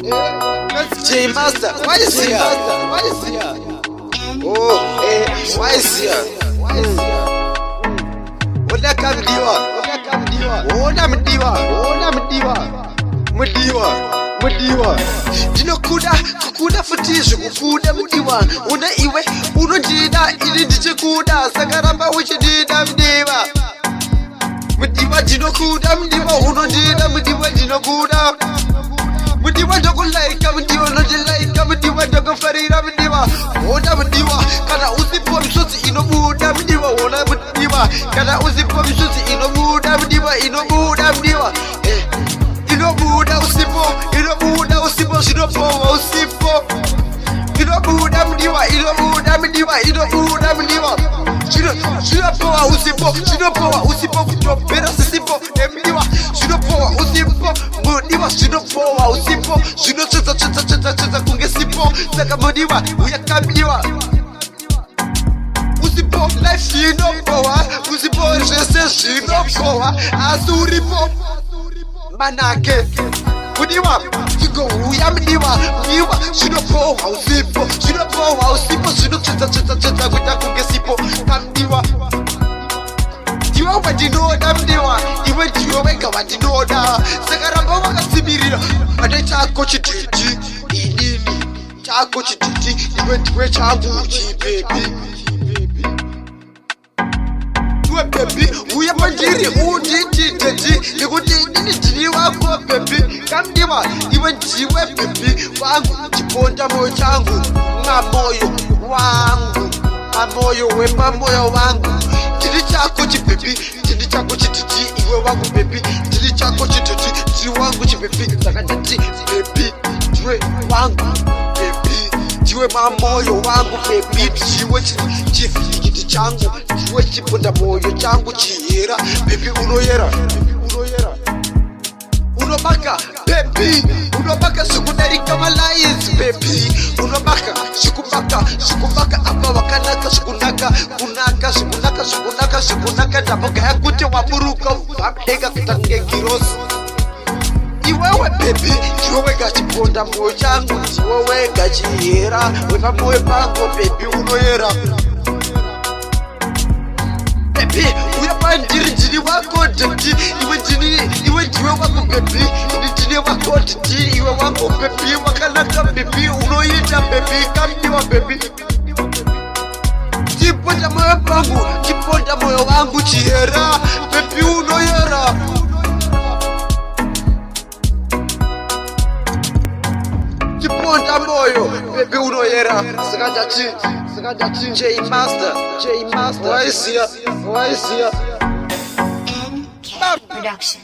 J Master, why is here? Why is here? Oh, why is here? Ona kamdiwa, ona mdiwa. Dino kukuda futizo, kukuda mdiwa. Una iwe, uno jida, ili ndiche kuda. Sakaramba wichi jida mdiwa. Mdiwa dino kuda mdiwa, uno jida mdiwa dino kuda. Mdiwa dogo laika mdiwa, no laika mdiwa dogo farira mdiwa. Ona mdiwa, kana usipo msosi ino muda mdiwa. Ona mdiwa, kana usipo msosi ino muda mdiwa. Ino muda mdiwa. Ino muda usipo, shino powa usipo. Ino muda mdiwa, shino powa usipo, kutopera sisipo. Mdiwa, shino powa usipo, mdiwa, shino powa usipo. Shino cheza kungesipo, saka mdiwa, uyakamdiwa. Usipo, life shino powa, usipo, rese shino powa, azuripo. Manake, mdiwa, chigo uya mdiwa, shino powa usipo, shino cheza kuita kungesipo, kamdiwa. Diwa wadinoda mdiwa, iwe diwa weka wadinoda. Sakaramba wakasimirira, ade chako chititi, inini, chako chititi, iwe changu chipepi. Tuwe baby, uya pandiri, uditi teti, ikuti nini jini wako baby. Kamdiwa, iwe jiwe baby, wangu, chiponda moyo changu, nga moyo wangu, amoyo wepa moyo wangu. Chili chako chipepi, chili chako chititi, iwe wangu baby. Chili chako chititi, chili wangu chipepi. Sakatati baby, jiwe wangu baby. Jiwe mamoyo wangu baby. Jiwe chifiti changu, jiwe chiponda moyo changu chihera. Baby unoyera, unobaka baby, unobaka sukudari kama lions baby. Unobaka shukubaka apa wakanaka sukunaka ndaboga yakute waburuka wabdega kitange kirosi. Iwewe baby, iwewe gachiponda moyo changu, iwewe gachihera, wepa moyo pango baby unoyera. Baby, uyapa jini wako tati, iwe jiwe wako baby, jini wako tati, iwe wako baby, wakanaka baby, unoyita baby, kamdiwa baby. Chiponda moyo pangu, chiponda moyo wangu chihera, baby unoyera. Chiponda moyo, baby unoyera. Sakadachi, J Master, why is here? NK Production.